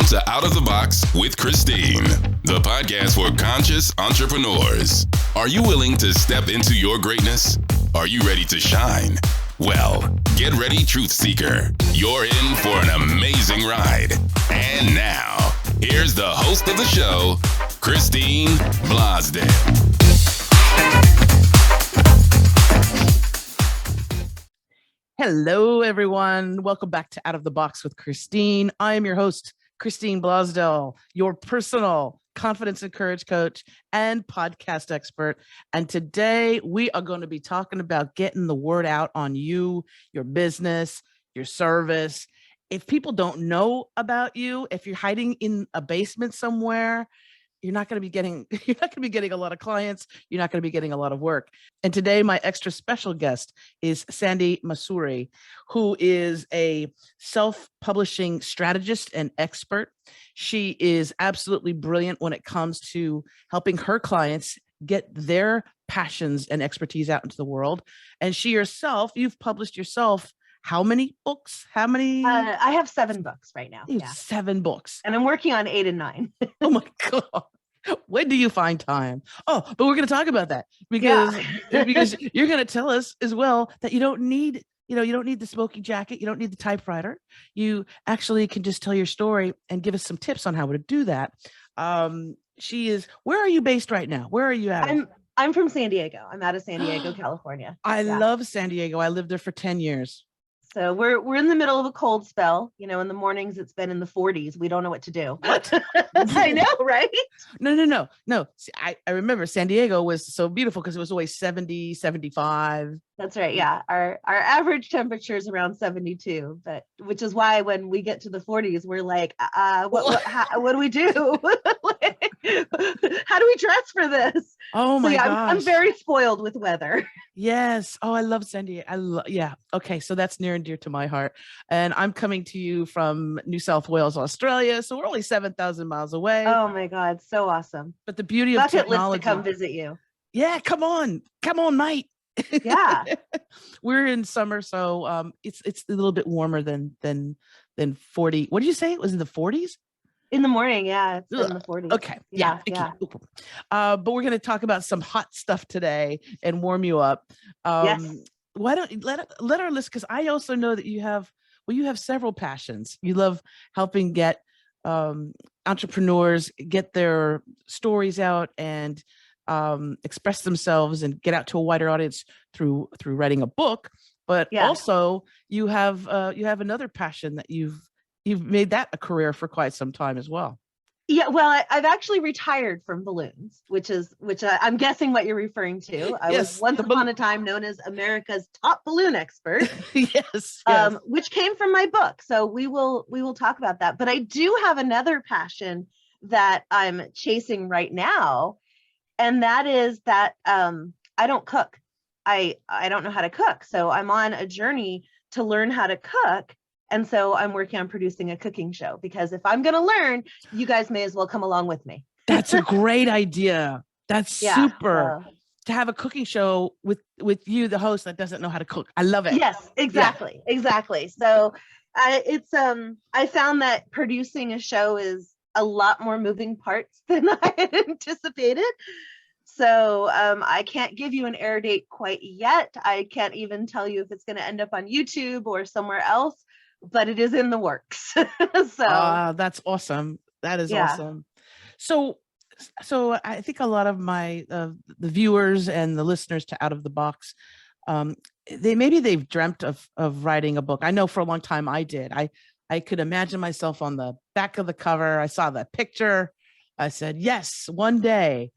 to Out of the Box with Christine, the podcast for conscious entrepreneurs. Are you willing to step into your greatness? Are you ready to shine? Well, get ready, Truth Seeker. You're in for an amazing ride. And now, here's the host of the show, Christine Blosdale. Hello, everyone. Welcome back to Out of the Box with Christine. I am your host, Christine Blosdale, your personal confidence and courage coach and podcast expert. And today we are going to be talking about getting the word out on you, your business, your service. If people don't know about you, if you're hiding in a basement somewhere, you're not going to be getting a lot of clients. You're not going to be getting a lot of work. And today, my extra special guest is Sandi Masori, who is a self-publishing strategist and expert. She is absolutely brilliant when it comes to helping her clients get their passions and expertise out into the world. And she herself, you've published yourself how many books? How many? I have 7 books right now. Yeah. 7 books. And I'm working on 8 and 9. Oh my God. When do you find time? Oh, but we're going to talk about that because you're going to tell us as well that you don't need the smoking jacket. You don't need the typewriter. You actually can just tell your story and give us some tips on how to do that. Where are you based right now? Where are you at? I'm from San Diego. I'm out of San Diego, California. I love San Diego. I lived there for 10 years. So we're in the middle of a cold spell. You know, in the mornings it's been in the 40s. We don't know what to do. I know, right? No. See, I remember San Diego was so beautiful because it was always 70, 75. That's right. Yeah. Our average temperature is around 72, which is why when we get to the 40s, we're like, what do we do? How do we dress for this? Oh my gosh. I'm very spoiled with weather. Yes. Oh, I love San Diego. Yeah. Okay. So that's near and dear to my heart. And I'm coming to you from New South Wales, Australia. So we're only 7,000 miles away. Oh my God. So awesome. But the beauty of technology. To come visit you. Yeah. Come on, mate. Yeah. We're in summer, so it's a little bit warmer than 40. What did you say? It was in the 40s? In the morning, yeah, it's in the 40s. Okay. Yeah. But we're going to talk about some hot stuff today and warm you up. Yes. Why don't you let our listeners, because I also know that you have several passions. You love helping get entrepreneurs get their stories out and express themselves and get out to a wider audience through writing a book, but also you have another passion that you've made that a career for quite some time as well. Yeah, well, I've actually retired from balloons, which I'm guessing what you're referring to. I was once upon a time known as America's top balloon expert. Yes. Which came from my book. So we will talk about that. But I do have another passion that I'm chasing right now. And that is that I don't cook. I don't know how to cook. So I'm on a journey to learn how to cook. And so I'm working on producing a cooking show, because if I'm going to learn, you guys may as well come along with me. That's a great idea. That's super. To have a cooking show with you, the host that doesn't know how to cook. I love it. Yes, exactly. Yeah. Exactly. So I found that producing a show is a lot more moving parts than I had anticipated. So I can't give you an air date quite yet. I can't even tell you if it's going to end up on YouTube or somewhere else, but it is in the works. So that's awesome. That is awesome. So I think a lot of my the viewers and the listeners to Out of the Box, they've dreamt of writing a book. I know for a long time I did. I could imagine myself on the back of the cover. I saw the picture. I said, yes, one day.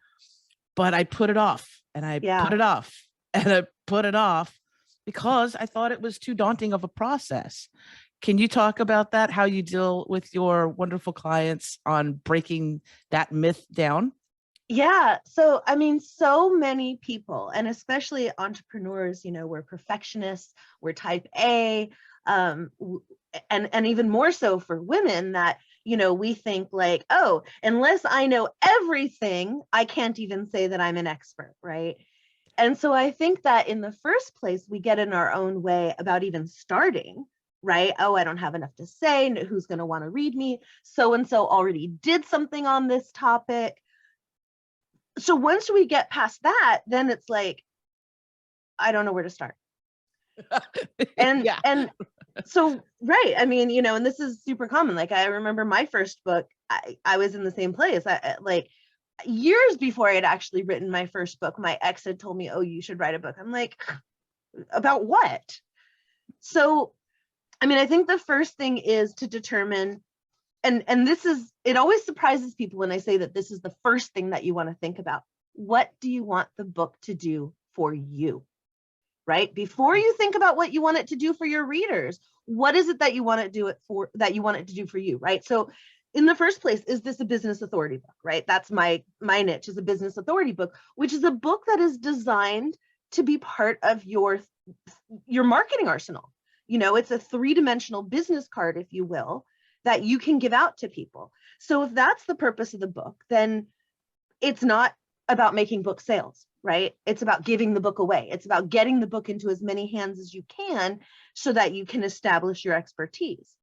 But I put it off and I put it off and I put it off because I thought it was too daunting of a process. Can you talk about that? How you deal with your wonderful clients on breaking that myth down? Yeah. So, I mean, so many people, and especially entrepreneurs, we're perfectionists, we're type A, and even more so for women that, we think like, oh, unless I know everything, I can't even say that I'm an expert, right? And so I think that in the first place, we get in our own way about even starting, right? Oh, I don't have enough to say. Who's going to want to read me? So-and-so already did something on this topic. So once we get past that, then it's like, I don't know where to start. And so, right. I mean, and this is super common. Like, I remember my first book, I was in the same place. Like years before I had actually written my first book, my ex had told me, oh, you should write a book. I'm like, about what? So, I mean, I think the first thing is to determine, and this is, it always surprises people when I say that this is the first thing that you want to think about. What do you want the book to do for you? Right? Before you think about what you want it to do for your readers, what is it that you want it to do for you, right? So in the first place, is this a business authority book, right? That's my niche, is a business authority book, which is a book that is designed to be part of your marketing arsenal. It's a 3-dimensional business card, if you will, that you can give out to people. So if that's the purpose of the book, then it's not about making book sales, right? It's about giving the book away. It's about getting the book into as many hands as you can so that you can establish your expertise.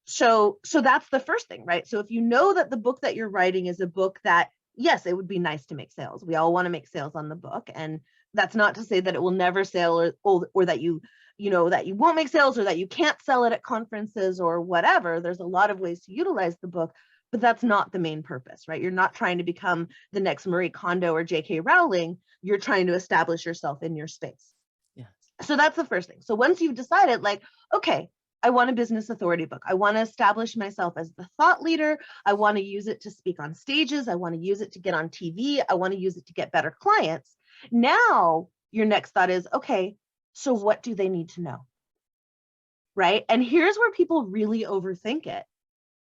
So that's the first thing, right? So if you know that the book that you're writing is a book that, yes, it would be nice to make sales. We all want to make sales on the book. And that's not to say that it will never sell or that you won't make sales or that you can't sell it at conferences or whatever. There's a lot of ways to utilize the book, but that's not the main purpose, right? You're not trying to become the next Marie Kondo or J.K. Rowling. You're trying to establish yourself in your space. Yeah. So that's the first thing. So once you've decided, like, okay, I want a business authority book. I want to establish myself as the thought leader. I want to use it to speak on stages. I want to use it to get on TV. I want to use it to get better clients. Now, your next thought is, okay, so what do they need to know? Right? And here's where people really overthink it.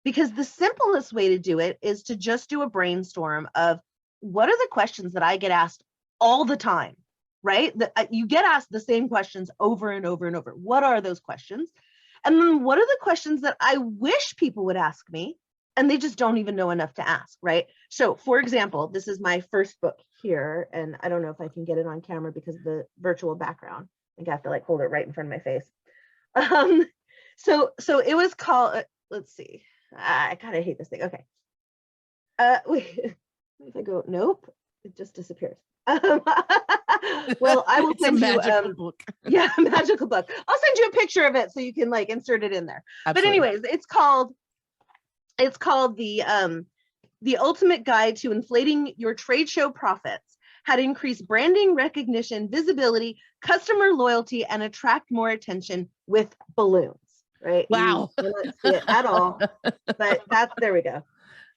Because the simplest way to do it is to just do a brainstorm of what are the questions that I get asked all the time, right? You get asked the same questions over and over and over. What are those questions? And then what are the questions that I wish people would ask me and they just don't even know enough to ask, right? So for example, this is my first book here, and I don't know if I can get it on camera because of the virtual background. I think I have to like hold it right in front of my face. So it was called, let's see. I kind of hate this thing. Okay. Wait, if I go, nope, it just disappears. Well, I will send you magical book. Yeah, magical book. I'll send you a picture of it so you can like insert it in there. Absolutely. But anyways, it's called the Ultimate Guide to Inflating Your Trade Show Profits: How to Increase Branding, Recognition, Visibility, Customer Loyalty, and Attract More Attention with Balloons. Right? Wow. You cannot see it at all, but there we go.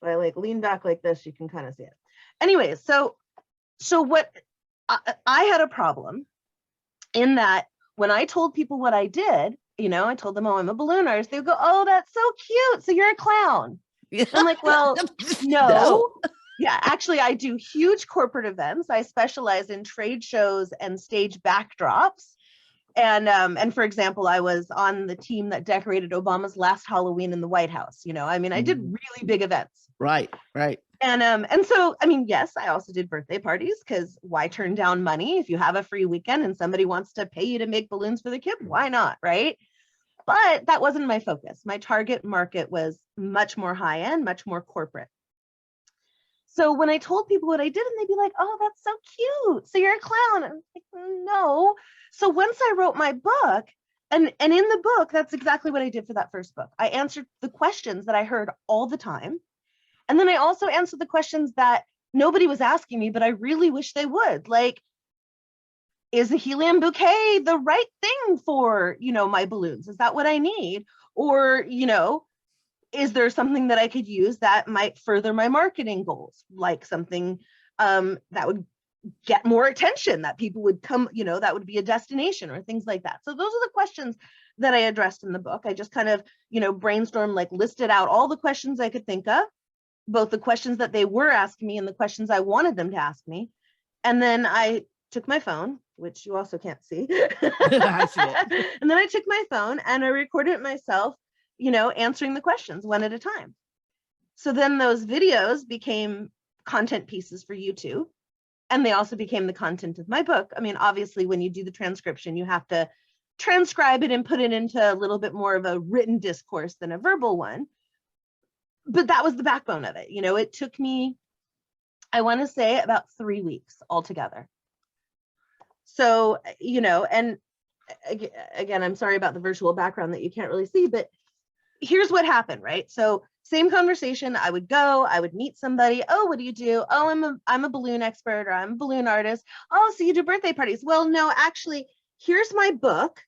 If I like lean back like this, you can kind of see it. Anyways, so what I had a problem in that when I told people what I did, I told them, oh, I'm a balloon artist. They would go, oh, that's so cute. So you're a clown. I'm like, well, no. Yeah, actually, I do huge corporate events. I specialize in trade shows and stage backdrops. And for example, I was on the team that decorated Obama's last Halloween in the White House. I did really big events. Right. And so, yes, I also did birthday parties, because why turn down money? If you have a free weekend and somebody wants to pay you to make balloons for the kid, why not, right? But that wasn't my focus. My target market was much more high end, much more corporate. So when I told people what I did, and they'd be like, oh, that's so cute. So you're a clown. I'm like, no. So once I wrote my book, and in the book, that's exactly what I did for that first book. I answered the questions that I heard all the time. And then I also answered the questions that nobody was asking me, but I really wish they would. Like, is a helium bouquet the right thing for, my balloons? Is that what I need? Or, is there something that I could use that might further my marketing goals? Like something that would get more attention, that people would come, that would be a destination or things like that. So those are the questions that I addressed in the book. I just kind of, brainstormed, like listed out all the questions I could think of, both the questions that they were asking me and the questions I wanted them to ask me. And then I took my phone, which you also can't see. I see it. And then I took my phone and I recorded it myself, answering the questions one at a time. So then those videos became content pieces for YouTube. And they also became the content of my book. Obviously, when you do the transcription, you have to transcribe it and put it into a little bit more of a written discourse than a verbal one. But that was the backbone of it. It took me, I want to say, about 3 weeks altogether. So, and again, I'm sorry about the virtual background that you can't really see, but here's what happened, right? So same conversation, I would meet somebody. Oh, what do you do? Oh, I'm a balloon expert, or I'm a balloon artist. Oh, so you do birthday parties. Well, no, actually, here's my book.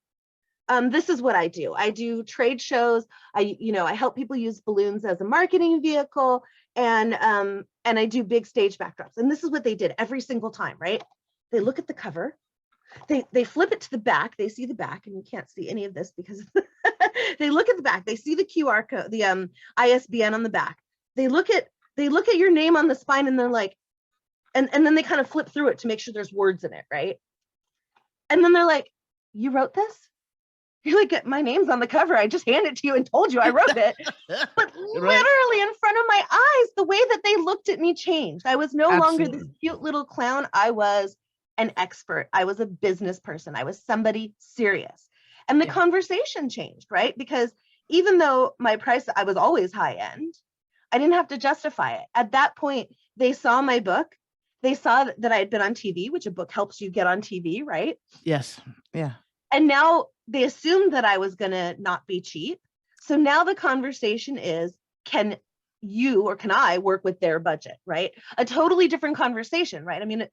This is what I do. I do trade shows. I help people use balloons as a marketing vehicle, and I do big stage backdrops. And this is what they did every single time, right? They look at the cover, they flip it to the back, they see the back, and you can't see any of this because they look at the back, they see the QR code, the ISBN on the back. They look at your name on the spine, and they're like, and then they kind of flip through it to make sure there's words in it, right? And then they're like, you wrote this? You're like, my name's on the cover. I just handed it to you and told you I wrote it. But literally in front of my eyes, the way that they looked at me changed. I was no longer this cute little clown. I was an expert. I was a business person. I was somebody serious. And the conversation changed, right? Because even though my price, I was always high end, I didn't have to justify it. At that point, they saw my book. They saw that I had been on TV, which a book helps you get on TV, right? Yes. Yeah. And now they assumed that I was going to not be cheap. So now the conversation is, can you or can I work with their budget, right? A totally different conversation, right? I mean,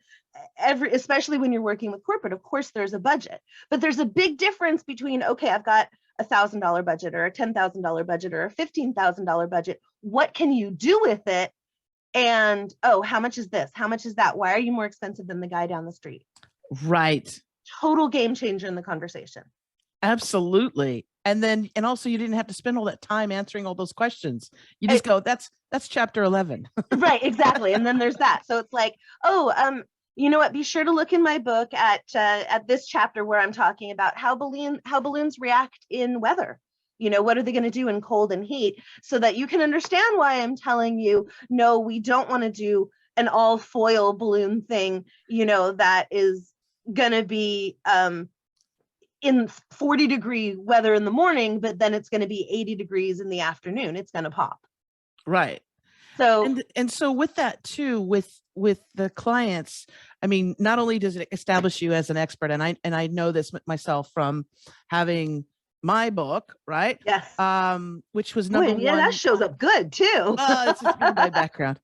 especially when you're working with corporate, of course, there's a budget, but there's a big difference between, okay, I've got $1,000 budget or a $10,000 budget or a $15,000 budget. What can you do with it? And, oh, how much is this? How much is that? Why are you more expensive than the guy down the street? Right. Total game changer in the conversation. Absolutely. And also you didn't have to spend all that time answering all those questions. You just go, that's chapter 11. Right, exactly. And then there's that. So it's like, oh, you know what? Be sure to look in my book at this chapter where I'm talking about how balloons react in weather. What are they going to do in cold and heat, so that you can understand why I'm telling you, no, we don't want to do an all foil balloon thing, that is going to be in 40-degree weather in the morning, but then it's going to be 80 degrees in the afternoon. It's going to pop. Right. So, and so with that too, with the clients, I mean, not only does it establish you as an expert, and I know this myself from having my book, right? Yes. Which was number one. Yeah, that shows up good too. It's been my background.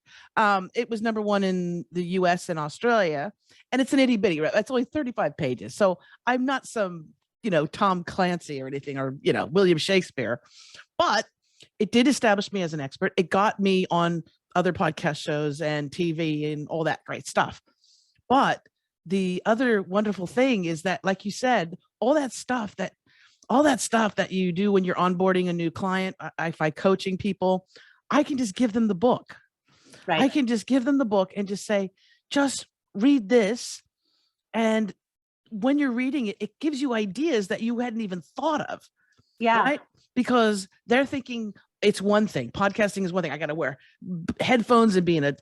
It was number one in the US and Australia, and it's an itty bitty, right? It's only 35 pages. So I'm not some, Tom Clancy or anything, or, William Shakespeare, but it did establish me as an expert. It got me on other podcast shows and TV and all that great stuff. But the other wonderful thing is that, like you said, all that stuff that you do when you're onboarding a new client, if I coaching people, I can just give them the book. Right. I can just give them the book and just say, just read this. And when you're reading it, it gives you ideas that you hadn't even thought of. Yeah. Right. Because they're thinking it's one thing. Podcasting is one thing. I got to wear headphones and be in a,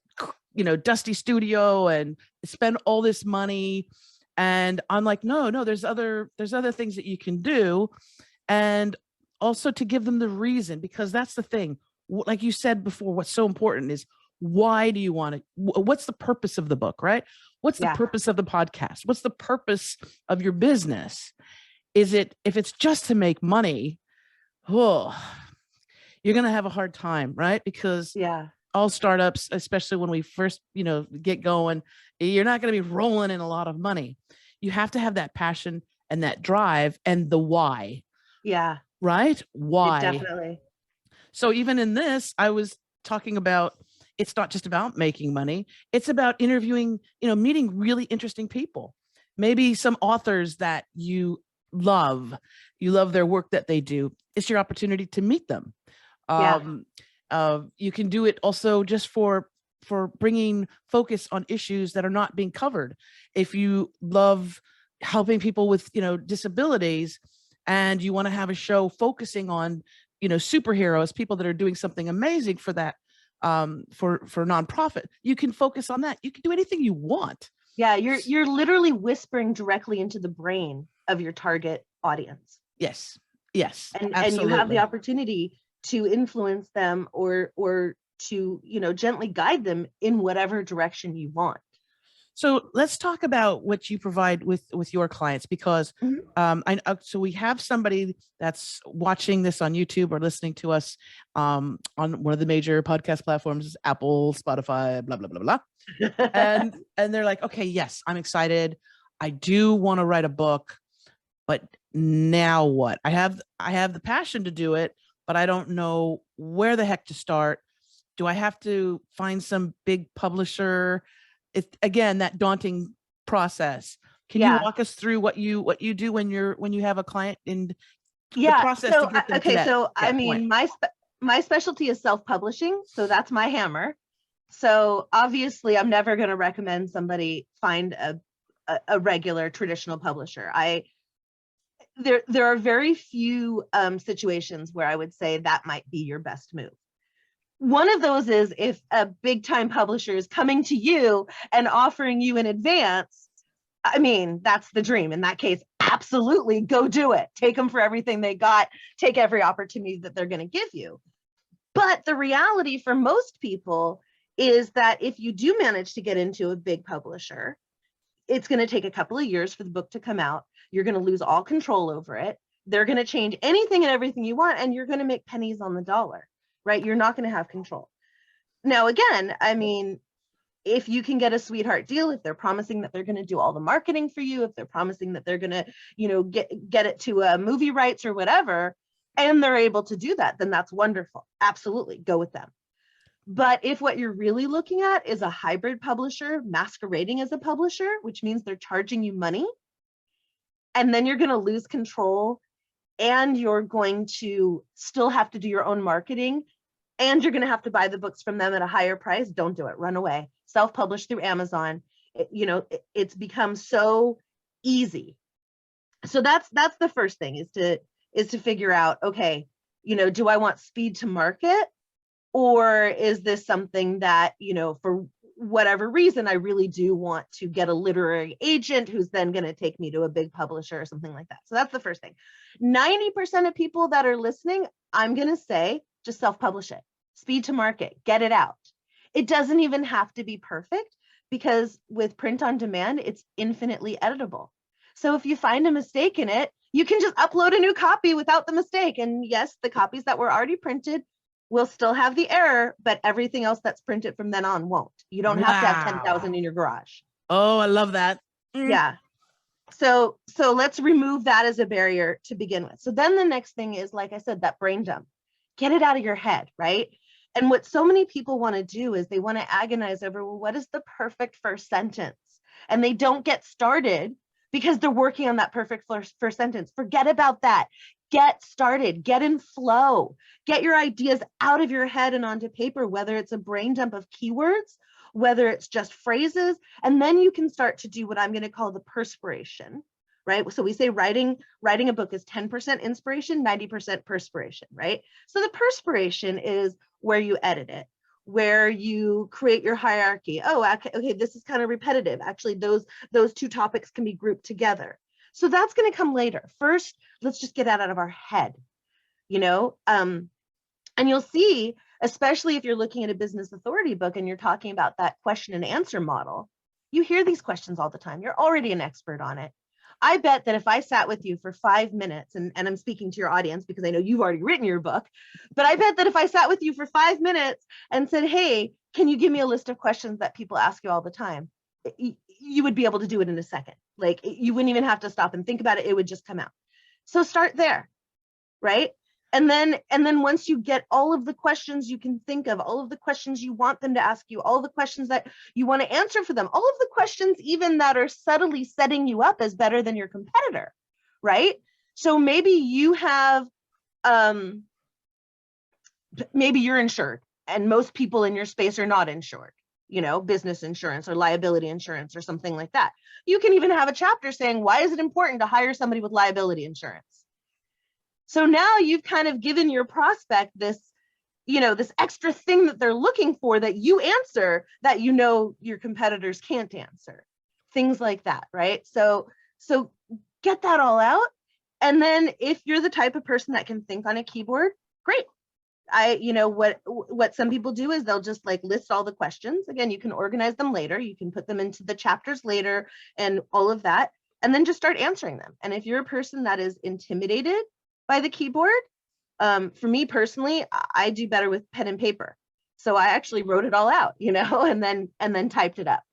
dusty studio and spend all this money. And I'm like, no, there's other things that you can do. And also to give them the reason, because that's the thing. Like you said before, what's so important is, why do you want to, what's the purpose of the book, right? What's the purpose of the podcast? What's the purpose of your business? If it's just to make money, you're going to have a hard time, right? Because all startups, especially when we first, get going, you're not going to be rolling in a lot of money. You have to have that passion and that drive and the why. Yeah. Right? Why? Definitely. So even in this, I was talking about, it's not just about making money. It's about interviewing, meeting really interesting people. Maybe some authors that you love their work that they do. It's your opportunity to meet them. You can do it also just for bringing focus on issues that are not being covered. If you love helping people with, disabilities, and you want to have a show focusing on, superheroes, people that are doing something amazing for that, for nonprofit, you can focus on that. You can do anything you want. Yeah. You're literally whispering directly into the brain of your target audience. Yes. Yes. And Absolutely. you have the opportunity to influence them or to, gently guide them in whatever direction you want. So let's talk about what you provide with your clients, because so we have somebody that's watching this on YouTube or listening to us on one of the major podcast platforms, Apple, Spotify, blah blah blah blah, and they're like, okay, yes, I'm excited. I do want to write a book, but now what? I have the passion to do it, but I don't know where the heck to start. Do I have to find some big publisher? It's again that daunting process. Can you walk us through what you do when you have a client in the process to get them to that point? My specialty is self-publishing, so that's my hammer. So obviously I'm never going to recommend somebody find a regular traditional publisher. There are very few situations where I would say that might be your best move. One of those is if a big time publisher is coming to you and offering you in advance. I mean, that's the dream. In that case, absolutely go do it. Take them for everything they got. Take every opportunity that they're going to give you. But the reality for most people is that if you do manage to get into a big publisher, it's going to take a couple of years for the book to come out. You're going to lose all control over it. They're going to change anything and everything you want, and you're going to make pennies on the dollar. Right? You're not going to have control. Now, again, I mean, if you can get a sweetheart deal, if they're promising that they're going to do all the marketing for you, if they're promising that they're going to, get it to movie rights or whatever, and they're able to do that, then that's wonderful. Absolutely. Go with them. But if what you're really looking at is a hybrid publisher masquerading as a publisher, which means they're charging you money, and then you're going to lose control, and you're going to still have to do your own marketing, and you're going to have to buy the books from them at a higher price, don't do it. Run away. Self-publish through Amazon. It's become so easy. So that's the first thing is to figure out, okay, do I want speed to market, or is this something that, for whatever reason, I really do want to get a literary agent who's then going to take me to a big publisher or something like that. So that's the first thing. 90% of people that are listening, I'm going to say, just self-publish it. Speed to market, get it out. It doesn't even have to be perfect, because with print on demand, it's infinitely editable. So if you find a mistake in it, you can just upload a new copy without the mistake. And yes, the copies that were already printed will still have the error, but everything else that's printed from then on won't. You don't have to have 10,000 in your garage. Oh, I love that. Yeah. So let's remove that as a barrier to begin with. So then the next thing is, like I said, that brain dump. Get it out of your head, right? And what so many people want to do is they want to agonize over, well, what is the perfect first sentence? And they don't get started because they're working on that perfect first sentence. Forget about that. Get started, get in flow, get your ideas out of your head and onto paper, whether it's a brain dump of keywords, whether it's just phrases, and then you can start to do what I'm going to call the perspiration, right? So we say writing a book is 10% inspiration, 90% perspiration, right? So the perspiration is where you edit it, where you create your hierarchy. Oh, okay, this is kind of repetitive. Actually, those two topics can be grouped together. So that's going to come later. First, let's just get that out of our head, and you'll see, especially if you're looking at a business authority book and you're talking about that question and answer model, you hear these questions all the time. You're already an expert on it. I bet that if I sat with you for 5 minutes, and I'm speaking to your audience because I know you've already written your book, but I bet that if I sat with you for 5 minutes and said, hey, can you give me a list of questions that people ask you all the time? You would be able to do it in a second. Like, you wouldn't even have to stop and think about it. It would just come out. So start there, right? And then once you get all of the questions you can think of, all of the questions you want them to ask you, all of the questions that you want to answer for them, all of the questions even that are subtly setting you up as better than your competitor, right? So maybe you have, maybe you're insured and most people in your space are not insured. Business insurance or liability insurance or something like that. You can even have a chapter saying, why is it important to hire somebody with liability insurance? So now you've kind of given your prospect this, this extra thing that they're looking for that you answer that your competitors can't answer. Things like that, right? So get that all out And then if you're the type of person that can think on a keyboard, great. What some people do is they'll just like list all the questions. Again, you can organize them later. You can put them into the chapters later and all of that, and then just start answering them. And if you're a person that is intimidated by the keyboard, for me personally, I do better with pen and paper. So I actually wrote it all out, and then typed it up.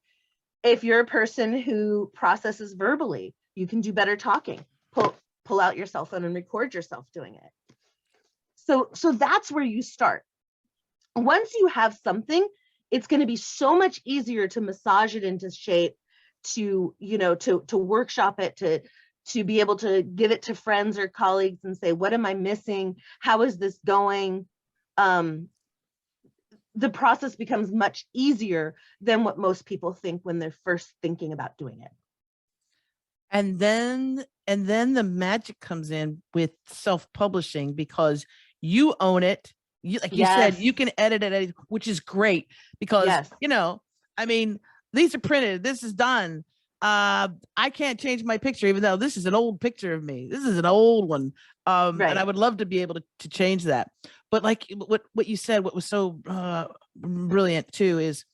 If you're a person who processes verbally, you can do better talking. Pull out your cell phone and record yourself doing it. So that's where you start. Once you have something, it's going to be so much easier to massage it into shape, to workshop it, to be able to give it to friends or colleagues and say, what am I missing? How is this going? The process becomes much easier than what most people think when they're first thinking about doing it. And then the magic comes in with self-publishing, because you own it. You said, you can edit it, which is great, because, these are printed. This is done. I can't change my picture, even though this is an old picture of me. This is an old one. And I would love to be able to change that. But like what you said, what was so brilliant too, is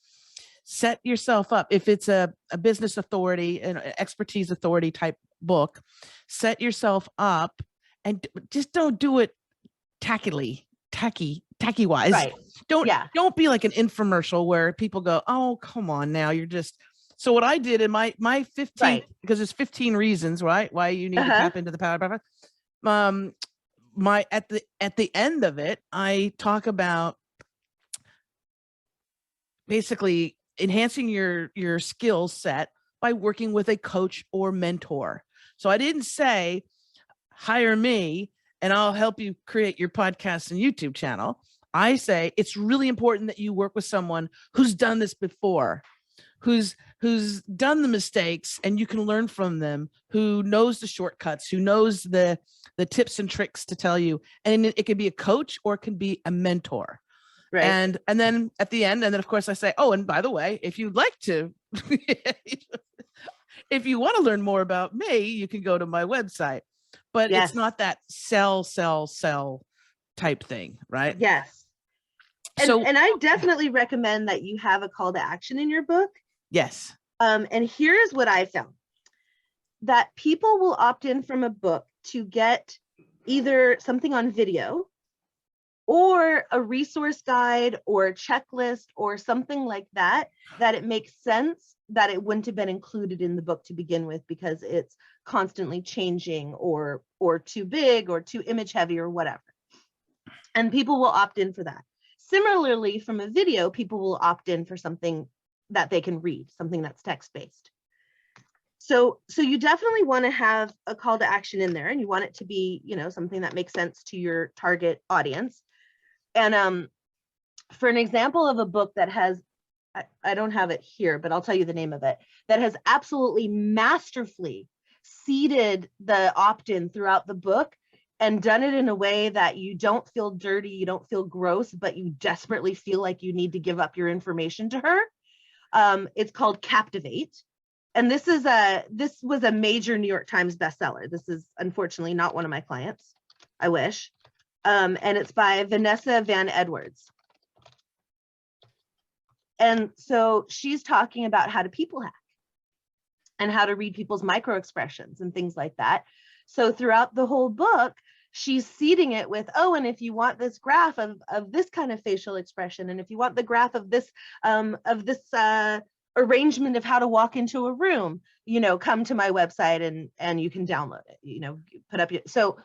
set yourself up. If it's a business authority, an expertise authority type book, set yourself up and just don't do it tacky wise. Right. Don't be like an infomercial where people go, oh, come on now. You're just. So what I did in my 15, because there's 15 reasons, right, why you need to tap into the power of at the end of it, I talk about basically enhancing your skill set by working with a coach or mentor. So I didn't say hire me and I'll help you create your podcast and YouTube channel. I say it's really important that you work with someone who's done this before, who's done the mistakes and you can learn from them, who knows the shortcuts, who knows the tips and tricks to tell you. And it could be a coach or it can be a mentor. Right. And then at the end, and then of course I say, oh, and by the way, if you'd like to, if you want to learn more about me, you can go to my website. But it's not that sell type thing, right? Yes. And I definitely recommend that you have a call to action in your book. Yes. And here's what I found, that people will opt in from a book to get either something on video or a resource guide or a checklist or something like that it makes sense that it wouldn't have been included in the book to begin with, because it's constantly changing or too big or too image heavy or whatever. And people will opt in for that. Similarly, from a video, people will opt in for something that they can read, something that's text-based. So you definitely want to have a call to action in there, and you want it to be, something that makes sense to your target audience. And for an example of a book that has, I don't have it here, but I'll tell you the name of it, that has absolutely masterfully seeded the opt-in throughout the book and done it in a way that you don't feel dirty, you don't feel gross, but you desperately feel like you need to give up your information to her. It's called Captivate. And this was a major New York Times bestseller. This is unfortunately not one of my clients. I wish. And it's by Vanessa Van Edwards. And so she's talking about how to people hack and how to read people's micro expressions and things like that. So throughout the whole book, she's seeding it with, oh, and if you want this graph of this kind of facial expression, and if you want the graph of this arrangement of how to walk into a room, come to my website and you can download it, put up your, so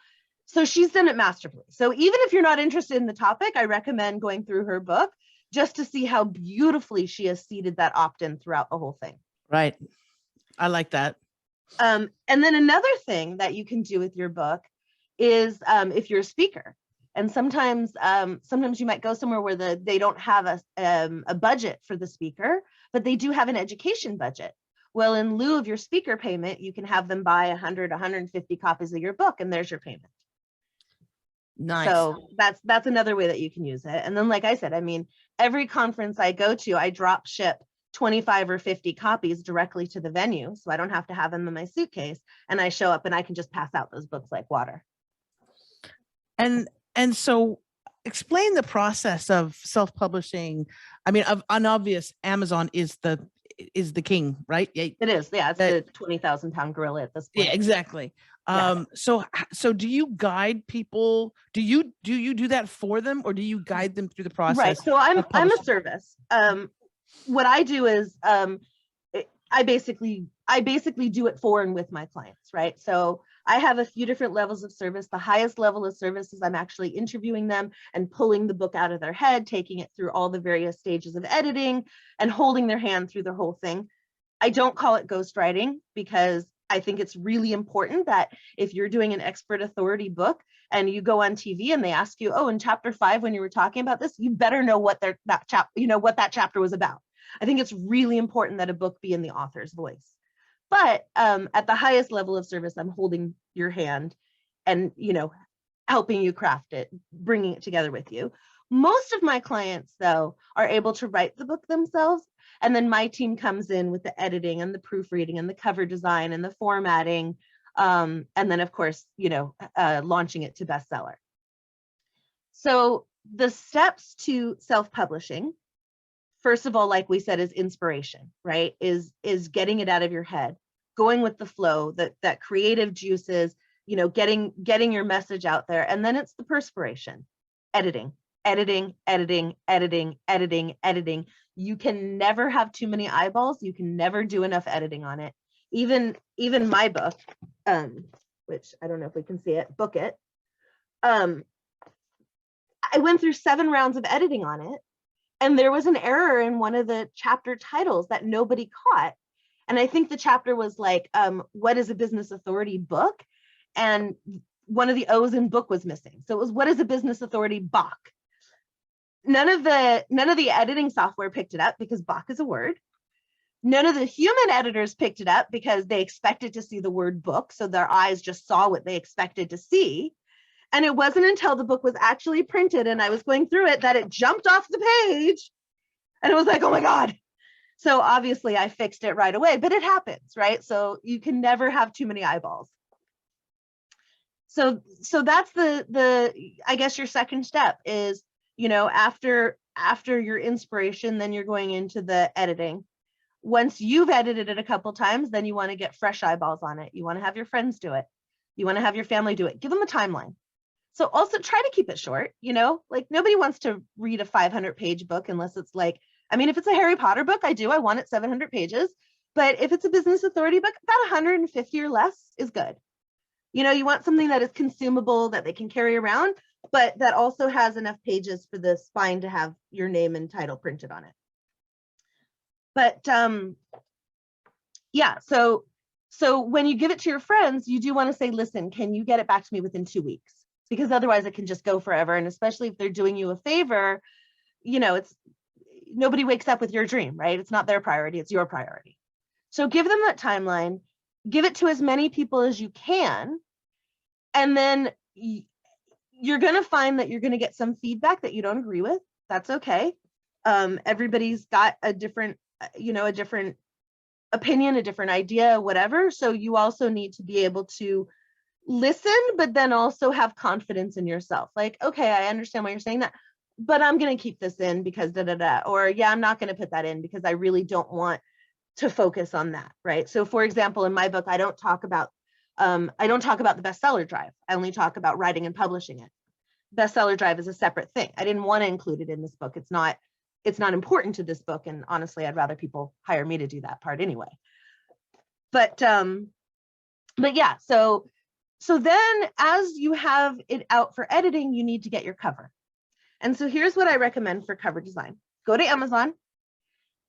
she's done it masterfully. So even if you're not interested in the topic, I recommend going through her book just to see how beautifully she has seeded that opt-in throughout the whole thing. Right. I like that. And then another thing that you can do with your book is if you're a speaker, and sometimes you might go somewhere where they don't have a budget for the speaker, but they do have an education budget. Well, in lieu of your speaker payment, you can have them buy 100, 150 copies of your book, and there's your payment. Nice. So that's another way that you can use it. And then, like I said, every conference I go to, I drop ship 25 or 50 copies directly to the venue, so I don't have to have them in my suitcase, and I show up and I can just pass out those books like water. And so explain the process of self-publishing. I mean, on obvious, Amazon is the king, right? Yeah, it is. Yeah, it's the 20,000-pound gorilla at this point. Yeah, exactly. So do you guide people? Do you do that for them, or do you guide them through the process? Right. So I'm a service. What I do is I basically do it for and with my clients, right? So I have a few different levels of service. The highest level of service is I'm actually interviewing them and pulling the book out of their head, taking it through all the various stages of editing and holding their hand through the whole thing. I don't call it ghostwriting because I think it's really important that if you're doing an expert authority book and you go on TV and they ask you, oh, in chapter 5, when you were talking about this, you better know what that chapter was about. I think it's really important that a book be in the author's voice. But at the highest level of service, I'm holding your hand and, helping you craft it, bringing it together with you. Most of my clients, though, are able to write the book themselves. And then my team comes in with the editing and the proofreading and the cover design and the formatting. And then, of course, launching it to bestseller. So the steps to self-publishing, first of all, like we said, is inspiration, right? Is getting it out of your head, going with the flow, that creative juices, getting your message out there. And then it's the perspiration, editing. You can never have too many eyeballs. You can never do enough editing on it. Even my book, which I don't know if we can see it, Book It. I went through 7 rounds of editing on it. And there was an error in one of the chapter titles that nobody caught. And I think the chapter was like, what is a business authority book? And one of the O's in book was missing. So it was, what is a business authority Bach? None of the editing software picked it up because Bach is a word. None of the human editors picked it up because they expected to see the word book. So their eyes just saw what they expected to see. And it wasn't until the book was actually printed and I was going through it that it jumped off the page. And it was like, oh my God. So obviously I fixed it right away, but it happens, right? So you can never have too many eyeballs. So that's I guess your second step is, after your inspiration, then you're going into the editing. Once you've edited it a couple times, then you want to get fresh eyeballs on it. You want to have your friends do it. You want to have your family do it. Give them a timeline. So also try to keep it short, like nobody wants to read a 500-page book unless it's like, if it's a Harry Potter book, I want it 700 pages. But if it's a business authority book, about 150 or less is good. You want something that is consumable, that they can carry around, but that also has enough pages for the spine to have your name and title printed on it. But yeah, so when you give it to your friends, you do want to say, listen, can you get it back to me within 2 weeks? Because otherwise it can just go forever. And especially if they're doing you a favor, it's nobody wakes up with your dream, right? It's not their priority, it's your priority. So give them that timeline, give it to as many people as you can. And then you're going to find that you're going to get some feedback that you don't agree with. That's okay. Everybody's got a different opinion, a different idea, whatever. So you also need to be able to listen, but then also have confidence in yourself. Like, okay, I understand why you're saying that, but I'm going to keep this in because or yeah, I'm not going to put that in because I really don't want to focus on that. Right. So for example, in my book, I don't talk about the bestseller drive. I only talk about writing and publishing it. Bestseller drive is a separate thing. I didn't want to include it in this book. It's not important to this book. And honestly, I'd rather people hire me to do that part anyway. But yeah, so then as you have it out for editing, you need to get your cover. And so here's what I recommend for cover design. Go to Amazon,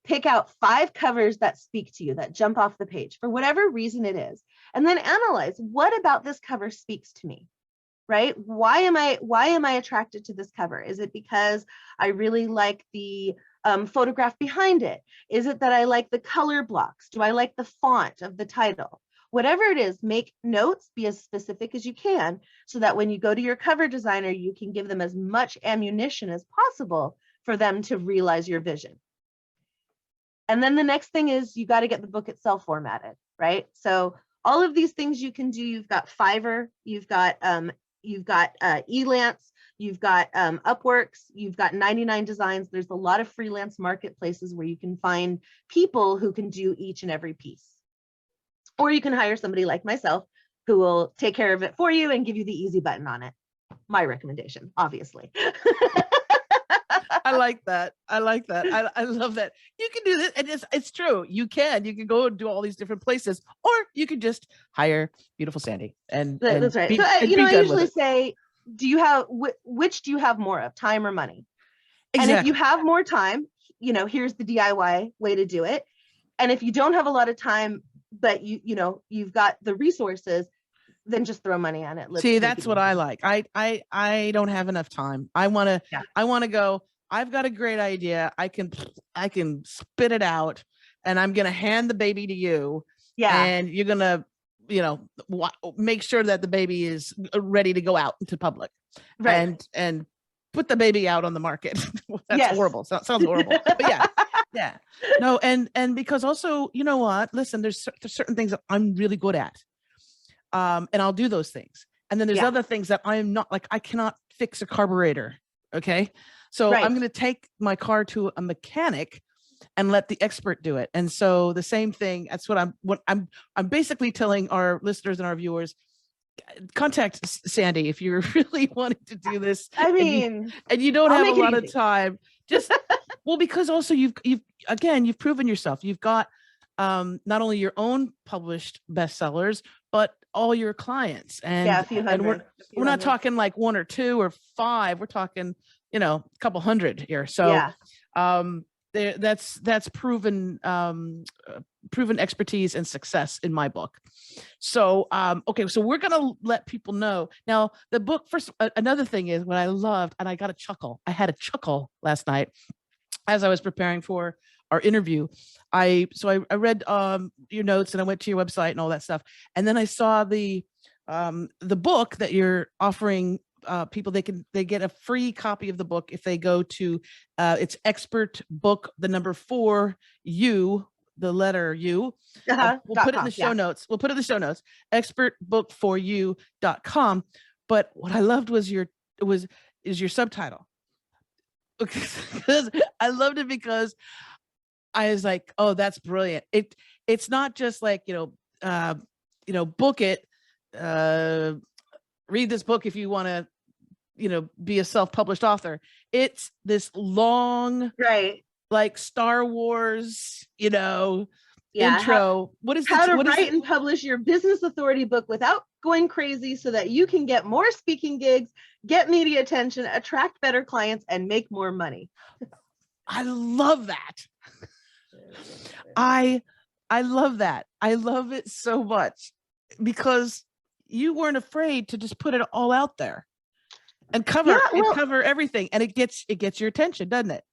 pick out 5 covers that speak to you, that jump off the page for whatever reason it is. And then analyze, what about this cover speaks to me, right? Why am I attracted to this cover? Is it because I really like the photograph behind it? Is it that I like the color blocks? Do I like the font of the title? Whatever it is, make notes, be as specific as you can, so that when you go to your cover designer, you can give them as much ammunition as possible for them to realize your vision. And then the next thing is you got to get the book itself formatted, right? So all of these things you can do. You've got Fiverr, you've got Elance, you've got Upworks, you've got 99 Designs. There's a lot of freelance marketplaces where you can find people who can do each and every piece. Or you can hire somebody like myself who will take care of it for you and give you the easy button on it. My recommendation, obviously. I like that. I like that. I love that. You can do this. And it's true. You can go and do all these different places, or you can just hire beautiful Sandi. That's right. So, I usually say, which do you have more of, time or money? Exactly. And if you have more time, here's the DIY way to do it. And if you don't have a lot of time, but you've got the resources, then just throw money on it. See, that's what I like. I don't have enough time. I want to go, I've got a great idea. I can spit it out, and I'm going to hand the baby to you. Yeah. And you're going to, make sure that the baby is ready to go out into public. Right. And put the baby out on the market. That's horrible. Sounds horrible. But yeah. No, and because also, you know what? Listen, there's certain things that I'm really good at. And I'll do those things. And then there's other things that I am not, like, I cannot fix a carburetor. Okay. So I'm going to take my car to a mechanic and let the expert do it. And so the same thing, that's what I'm basically telling our listeners and our viewers, contact Sandi if you're really wanting to do this. I mean, and you don't have a lot of time. Just well, because also you've proven yourself. You've got not only your own published bestsellers, but all your clients. And a few hundred. We're not talking like 1 or 2 or 5. We're talking, a couple hundred here. So that's proven expertise and success in my book. So okay, so we're gonna let people know now. The book first. Another thing is what I loved, and I got a chuckle. I had a chuckle last night as I was preparing for our interview. I read your notes, and I went to your website and all that stuff, and then I saw the book that you're offering. People, they get a free copy of the book if they go to it's expert book, the number 4 U, the letter U. We'll put it in the show notes. We'll put it in the show notes. expertbook4u.com. But what I loved was your subtitle. Because I loved it because I was like, oh, that's brilliant. It's not just like, book it, read this book if you want to, be a self-published author. It's this long, like Star Wars, intro. What is how to write and publish your business authority book without going crazy, so that you can get more speaking gigs, get media attention, attract better clients, and make more money. I love that. I love that. I love it so much because you weren't afraid to just put it all out there and cover everything, and it gets your attention, doesn't it?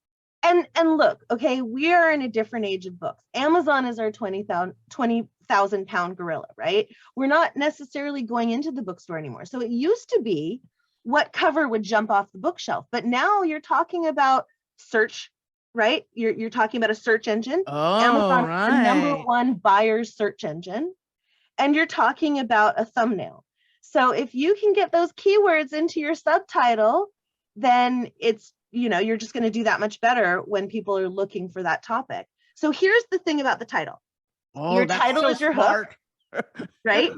And look, okay, we are in a different age of books. Amazon is our 20,000 pound gorilla, right? We're not necessarily going into the bookstore anymore. So it used to be what cover would jump off the bookshelf, but now you're talking about search, right? You're talking about a search engine. Amazon is the number 1 buyer's search engine, and you're talking about a thumbnail. So if you can get those keywords into your subtitle, then it's, you're just going to do that much better when people are looking for that topic. So here's the thing about the title. Your title is your hook, right?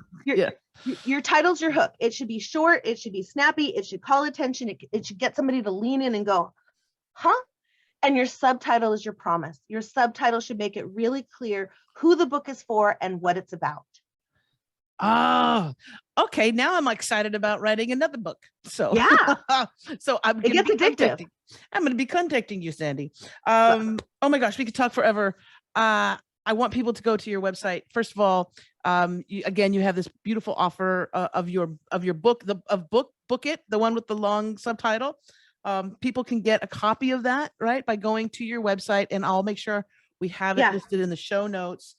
Your title's your hook. It should be short. It should be snappy. It should call attention. It should get somebody to lean in and go, huh? And your subtitle is your promise. Your subtitle should make it really clear who the book is for and what it's about. Oh, okay. Now I'm excited about writing another book. So so it gets addictive. I'm going to be contacting you, Sandi. Oh my gosh, we could talk forever. I want people to go to your website. First of all, you have this beautiful offer of your book, Book It, the one with the long subtitle. People can get a copy of that, right, by going to your website, and I'll make sure we have it listed in the show notes.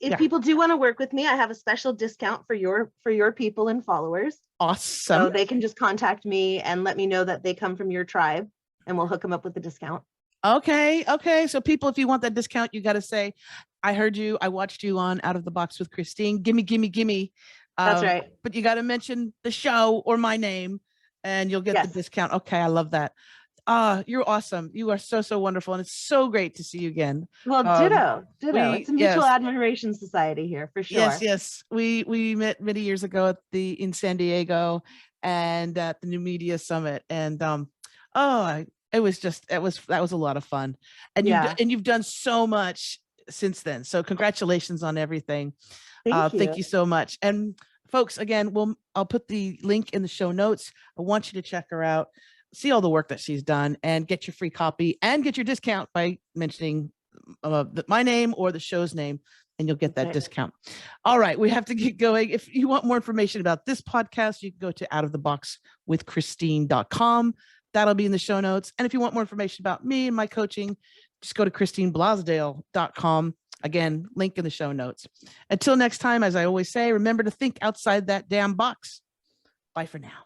If people do want to work with me, I have a special discount for your people and followers. Awesome. So they can just contact me and let me know that they come from your tribe, and we'll hook them up with the discount. Okay. Okay. So people, if you want that discount, you got to say, I heard you. I watched you on Out of the Box with Christine. Gimme, gimme, gimme. That's right. But you got to mention the show or my name and you'll get the Yes. discount. Okay. I love that. You're awesome. You are so, so wonderful. And it's so great to see you again. Well, ditto. It's a mutual Yes, admiration society here for sure. yes. We met many years ago in San Diego and at the New Media Summit. And it was that was a lot of fun. And Yeah. you've done so much since then. So congratulations on everything. Thank you. Thank you so much. And folks, again, I'll put the link in the show notes. I want you to check her out, see all the work that she's done, and get your free copy and get your discount by mentioning my name or the show's name, and you'll get that discount. All right, we have to get going. If you want more information about this podcast, you can go to outoftheboxwithchristine.com. That'll be in the show notes. And if you want more information about me and my coaching, just go to christineblosdale.com. Again, link in the show notes. Until next time, as I always say, remember to think outside that damn box. Bye for now.